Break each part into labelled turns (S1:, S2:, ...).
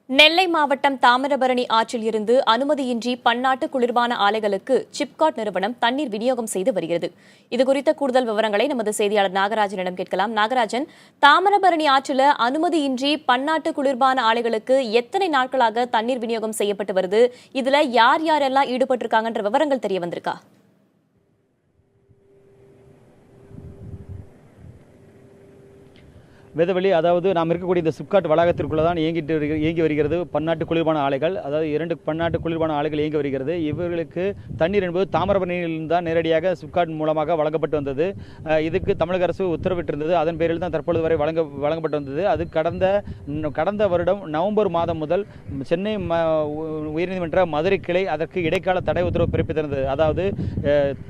S1: நெல்லை மாவட்டம் தாமிரபரணி ஆற்றில் இருந்து அனுமதியின்றி பன்னாட்டு குளிர்பான ஆலைகளுக்கு சிப்காட் நிறுவனம் தண்ணீர் விநியோகம் செய்து வருகிறது. இதுகுறித்த கூடுதல் விவரங்களை நமது செய்தியாளர் நாகராஜனிடம் கேட்கலாம். நாகராஜன், தாமிரபரணி ஆற்றில் அனுமதியின்றி பன்னாட்டு குளிர்பான ஆலைகளுக்கு எத்தனை நாட்களாக தண்ணீர் விநியோகம் செய்யப்பட்டு வருது? இதுல யார் யாரெல்லாம் ஈடுபட்டிருக்காங்கன்ற விவரங்கள் தெரிய வந்திருக்கா?
S2: வேதவழி, அதாவது நாம் இருக்கக்கூடிய இந்த சிப்காட் வளாகத்திற்குள்ள தான் இயங்கி வருகிறது பன்னாட்டு குளிர்பான ஆலைகள். அதாவது 2 பன்னாட்டு குளிர்பான ஆலைகள் இயங்கி வருகிறது. இவர்களுக்கு தண்ணீர் என்பது தாமிரபரணியில் தான் நேரடியாக சிப்காட் மூலமாக வழங்கப்பட்டு வந்தது. இதுக்கு தமிழக அரசு உத்தரவிட்டிருந்தது. அதன் பேரில் தான் தற்பொழுது வரை வழங்கப்பட்டு வந்தது. அது கடந்த வருடம் நவம்பர் மாதம் முதல் சென்னை உயர்நீதிமன்ற மதுரை கிளை அதற்கு இடைக்கால தடை உத்தரவு பிறப்பித்திருந்தது. அதாவது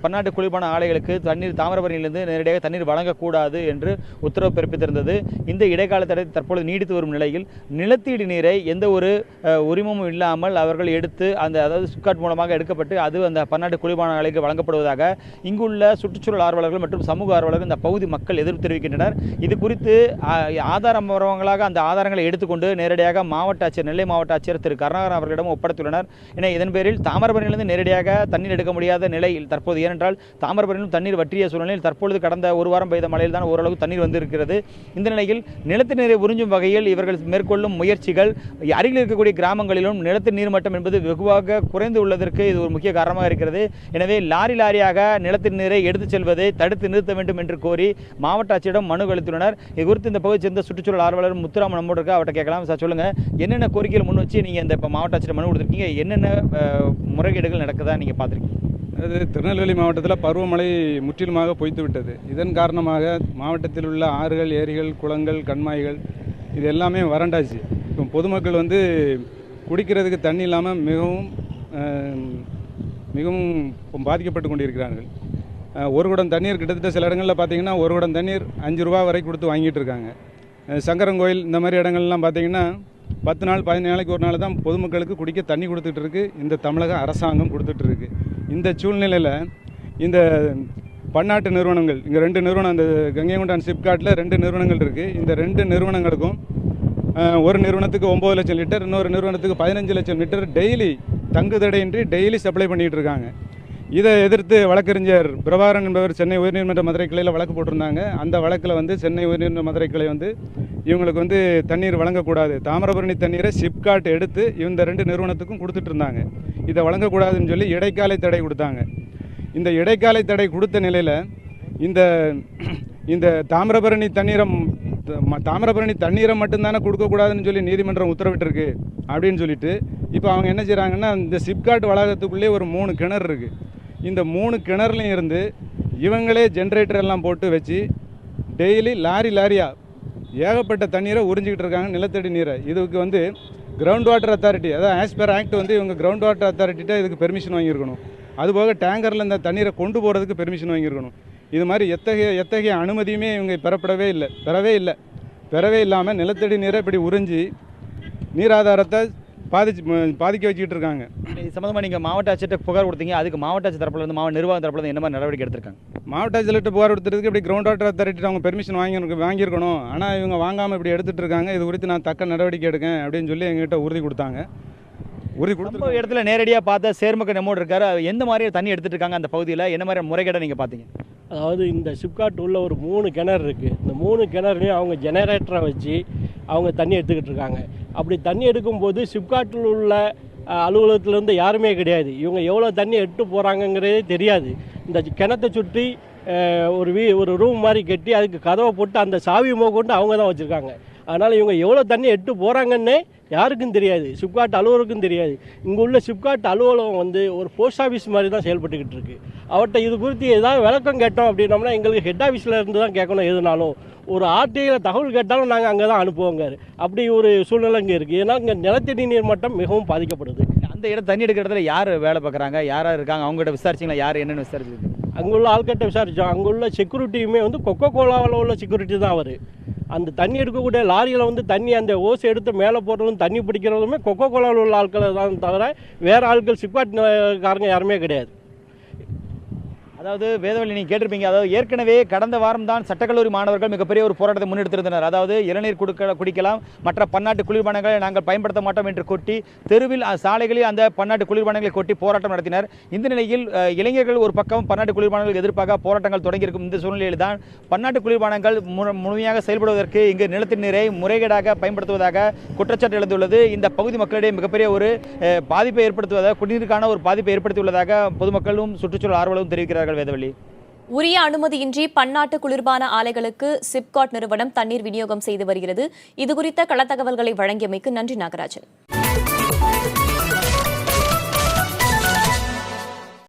S2: பன்னாட்டு குளிர்பான ஆலைகளுக்கு தண்ணீர் தாமிரபரணியிலிருந்து நேரடியாக தண்ணீர் வழங்கக்கூடாது என்று உத்தரவு பிறப்பித்திருந்தது. இந்த இடைக்கால தடை தற்பொழுது நீடித்து வரும் நிலையில் நிலத்தடி நீரை எந்த ஒரு உரிமமும் இல்லாமல் அவர்கள் எடுத்து அதாவது சிப்காட் மூலமாக எடுக்கப்பட்டு அது அந்த பன்னாட்டு குளிர்பான ஆலைக்கு வழங்கப்படுவதாக இங்குள்ள சுற்றுச்சூழல் ஆர்வலர்கள் மற்றும் சமூக ஆர்வலர்கள் இந்த பகுதி மக்கள் எதிர்ப்பு தெரிவிக்கின்றனர். இது குறித்து ஆதாரமாக அந்த ஆதாரங்களை எடுத்துக்கொண்டு நேரடியாக நெல்லை மாவட்ட ஆட்சியர் திரு கருணாகரன் அவர்களிடம் ஒப்படைத்துள்ளனர். என இதன் பேரில் தாமிரபரணியிலிருந்து நேரடியாக தண்ணீர் எடுக்க முடியாத நிலையில் தற்போது, ஏனென்றால் தாமிரபரணியிலும் தண்ணீர் வற்றிய சூழ்நிலையில் தற்பொழுது கடந்த ஒரு வாரம் பெய்த மழையில் தான் ஓரளவு தண்ணீர் வந்திருக்கிறது. இந்த நிலையில் நிலத்தடி நீரை உறிஞ்சும் வகையில் இவர்கள் மேற்கொள்ளும் முயற்சிகள் அருகில் இருக்கக்கூடிய கிராமங்களிலும் நிலத்தடி நீர் மட்டம் என்பது வெகுவாக குறைந்து உள்ளதற்கு இது ஒரு முக்கிய காரணமாக இருக்கிறது. எனவே லாரியாக நிலத்தடி நீரை எடுத்துச் செல்வதை தடுத்து நிறுத்த வேண்டும் என்று கோரி மாவட்ட ஆட்சியிடம் மனு அளித்துள்ளனர். இது குறித்து இந்த பகுதியை சேர்ந்த சுற்றுச்சூழல் ஆர்வலர் முத்துராமன் நம்மோடு இருக்கா, அவர்கிட்ட கேட்கலாம். சார், சொல்லுங்க, என்னென்ன கோரிக்கைகள் முன் வச்சு நீங்க இந்த மாவட்ட ஆட்சியிடம் மனு கொடுத்துருக்கீங்க? என்னென்ன முறைகேடுகள் நடக்குதா நீங்க பார்த்துருக்கீங்க?
S3: அது திருநெல்வேலி மாவட்டத்தில் பருவமழை முற்றிலுமாக பொய்த்து விட்டது. இதன் காரணமாக மாவட்டத்தில் உள்ள ஆறுகள், ஏரிகள், குளங்கள், கண்மாய்கள் இது எல்லாமே வறண்டாச்சு. இப்போ பொதுமக்கள் குடிக்கிறதுக்கு தண்ணி இல்லாமல் மிகவும் பாதிக்கப்பட்டு கொண்டிருக்கிறார்கள். ஒரு குடம் தண்ணீர் கிட்டத்தட்ட சில இடங்களில் பார்த்திங்கன்னா ஒரு குடம் தண்ணீர் 5 ரூபா வரை கொடுத்து வாங்கிட்டு இருக்காங்க. சங்கரங்கோயில் இந்த மாதிரி இடங்கள்லாம் பார்த்திங்கன்னா 10 நாள் 15 நாளைக்கு ஒரு நாள் தான் பொதுமக்களுக்கு குடிக்க தண்ணி கொடுத்துட்டு இருக்கு இந்த தமிழக அரசாங்கம் கொடுத்துட்டு இருக்கு. இந்த சூழ்நிலையில் இந்த பன்னாட்டு நிறுவனங்கள், இங்கே 2 நிறுவனம், இந்த கங்கைகொண்டான் சிப்காட்டில் 2 நிறுவனங்கள் இருக்குது. இந்த 2 நிறுவனங்களுக்கும் ஒரு நிறுவனத்துக்கு 9 லட்சம் லிட்டர், இன்னொரு நிறுவனத்துக்கு 15 லட்சம் லிட்டர் டெய்லி தங்குதடையின்றி டெய்லி சப்ளை பண்ணிகிட்டு இருக்காங்க. இதை எதிர்த்து வழக்கறிஞர் பிரபாகரன் என்பவர் சென்னை உயர்நீதிமன்ற மதுரை கிளையில் வழக்கு போட்டிருந்தாங்க. அந்த வழக்கில் சென்னை உயர்நீதிமன்ற மதுரை கிளை இவங்களுக்கு தண்ணீர் வழங்கக்கூடாது, தாமிரபரணி தண்ணீரை சிப்காட் எடுத்து இந்த 2 நிறுவனத்துக்கும் கொடுத்துட்டு இருந்தாங்க. இதை வழங்கக்கூடாதுன்னு சொல்லி இடைக்காலை தடை கொடுத்தாங்க. இந்த இடைக்காலை தடை கொடுத்த நிலையில் இந்த தாமிரபரணி தண்ணீரை மட்டும்தானே கொடுக்கக்கூடாதுன்னு சொல்லி நீதிமன்றம் உத்தரவிட்டிருக்கு அப்படின்னு சொல்லிட்டு இப்போ அவங்க என்ன செய்கிறாங்கன்னா, இந்த சிப்காட் வளாகத்துக்குள்ளே ஒரு 3 கிணறு இருக்குது. இந்த 3 கிணறுலையும் இருந்து இவங்களே ஜென்ரேட்டர் எல்லாம் போட்டு வச்சு டெய்லி லாரியாக ஏகப்பட்ட தண்ணீரை உறிஞ்சிக்கிட்டு இருக்காங்க, நிலத்தடி நீரை. இதுக்கு கிரவுண்ட் வாட்டர் அத்தாரிட்டி, அதாவது ஆஸ் பெர் ஆக்ட் இவங்க கிரவுண்ட் வாட்டர் அத்தாரிட்டிகிட்ட இதுக்கு பெர்மிஷன் வாங்கியிருக்கணும். அதுபோக டேங்கரில் இந்த தண்ணீரை கொண்டு போகிறதுக்கு பெர்மிஷன் வாங்கியிருக்கணும். இது மாதிரி எத்தகைய அனுமதியுமே இவங்க பெறவே இல்லாமல் நிலத்தடி நீரை இப்படி உறிஞ்சி நீராதாரத்தை பாதிக்க வச்சுக்கிட்டு இருக்காங்க.
S2: இது சம்மந்தமாக நீங்கள் மாவட்ட ஆட்சியர்கிட்ட புகார் கொடுத்தீங்க. அதுக்கு மாவட்ட ஆட்சி தரப்புலேருந்து மாவட்ட நிர்வாக தரப்புலேருந்து என்ன மாதிரி நடவடிக்கை எடுத்திருக்காங்க?
S3: மாவட்ட ஆட்சியர்கிட்ட புகார் கொடுத்துறதுக்கு இப்படி கிரவுண்ட் வாட்டர் அத்தாரிட்டி அவங்க பெர்மிஷன் வாங்கியிருக்கணும். ஆனால் இவங்க வாங்காமல் இப்படி எடுத்துகிட்டு இருக்காங்க. இது குறித்து நான் தக்க நடவடிக்கை எடுக்கேன் அப்படின்னு சொல்லி எங்ககிட்ட உறுதி கொடுத்தாங்க.
S2: ரொம்ப இடத்துல நேரடியாக பார்த்தா சேர்மக்க நம்மோடு இருக்காரு. எந்த மாதிரி தண்ணி எடுத்துகிட்டு இருக்காங்க அந்த பகுதியில்? என்ன மாதிரி முறைகேடை நீங்கள் பார்த்தீங்க?
S4: அதாவது இந்த சிப்காட் உள்ள ஒரு 3 கிணறு இருக்குது. இந்த 3 கிணறுலையும் அவங்க ஜெனரேட்டரை வச்சு அவங்க தண்ணி எடுத்துக்கிட்டு இருக்காங்க. அப்படி தண்ணி எடுக்கும்போது சிப்காட்டில் உள்ள அலுவலகத்திலேருந்து யாருமே கிடையாது. இவங்க எவ்வளோ தண்ணி எடுத்து போகிறாங்கங்கிறதே தெரியாது. இந்த கிணத்தை சுற்றி ஒரு ரூம் மாதிரி கட்டி அதுக்கு கதவை போட்டு அந்த சாவி கொண்டு அவங்க தான் வச்சுருக்காங்க. அதனால் இவங்க எவ்வளோ தண்ணி எடுத்து போகிறாங்கன்னே யாருக்கும் தெரியாது, சிப்காட் அலுவலருக்கும் தெரியாது. இங்கே உள்ள சிப்காட் அலுவலகம் ஒரு போஸ்ட் ஆஃபீஸ் மாதிரி தான் செயல்பட்டுக்கிட்டு இருக்குது. அவர்கிட்ட இது குறித்து ஏதாவது விளக்கம் கேட்டோம் அப்படின்னோம்னா எங்களுக்கு ஹெட் ஆஃபீஸில் இருந்து தான் கேட்கணும். எதுனாலும் ஒரு ஆர்டிஐயில் தகவல் கேட்டாலும் நாங்கள் அங்கே தான் அனுப்புவோங்க. அப்படி ஒரு சூழ்நிலை இங்கே இருக்குது. ஏன்னா இங்கே நிலத்தடி நீர் மட்டம் மிகவும் பாதிக்கப்படுது.
S2: அந்த இடம் தண்ணி எடுக்கிற இடத்துல யார் வேலை பார்க்குறாங்க, யாராக இருக்காங்க, அவங்ககிட்ட விசாரிச்சிங்களா? யார் என்னென்னு விசாரிச்சு?
S4: அங்குள்ள ஆள்கிட்ட விசாரித்தோம். அங்குள்ள செக்யூரிட்டியுமே கொக்கோ கோலாவில் உள்ள செக்யூரிட்டி தான் அவர். அந்த தண்ணி எடுக்கக்கூடிய லாரியில் தண்ணி அந்த ஓசை எடுத்து மேலே போடுறதும் தண்ணி பிடிக்கிறதுமே கொக்கோ கோலாவில் உள்ள ஆட்களை தான் தவிர வேறு ஆட்கள் சிப்காட் காரங்க யாருமே கிடையாது.
S2: அதாவது வேதவழி நீங்கள் கேட்டிருப்பீங்க, அதாவது ஏற்கனவே கடந்த வாரம் தான் சட்டக்கல்லூரி மாணவர்கள் மிகப்பெரிய ஒரு போராட்டத்தை முன்னெடுத்திருந்தனர். அதாவது இளநீர் குடிக்கலாம், மற்ற பன்னாட்டு குளிர்பானங்களை நாங்கள் பயன்படுத்த மாட்டோம் என்று கொட்டி தெருவில் சாலைகளில் அந்த பன்னாட்டு குளிர்பானங்களை கொட்டி போராட்டம் நடத்தினர். இந்த நிலையில் இளைஞர்கள் ஒரு பக்கம் பன்னாட்டு குளிர்பானங்கள் எதிர்ப்பாக போராட்டங்கள் தொடங்கியிருக்கும் இந்த சூழ்நிலையில் தான் பன்னாட்டு குளிர்பானங்கள் முழுமையாக செயல்படுவதற்கு இங்கு நிலத்தடி நீரை முறைகேடாக பயன்படுத்துவதாக குற்றச்சாட்டு எழுந்துள்ளது. இந்த பகுதி மக்களிடையே மிகப்பெரிய ஒரு பாதிப்பை ஏற்படுத்துவதாக, குடிநீருக்கான ஒரு பாதிப்பை ஏற்படுத்தியுள்ளதாக பொதுமக்களும் சுற்றுச்சூழல் ஆர்வலரும் தெரிவிக்கிறார்கள். வேதவழி,
S1: உரிய அனுமதியின்றி பன்னாட்டு குளிர்பான ஆலைகளுக்கு சிப்காட் நிறுவனம் தண்ணீர் விநியோகம் செய்து வருகிறது. இதுகுறித்த களத்தகவல்களை வழங்கியமைக்கு நன்றி நாகராஜன்.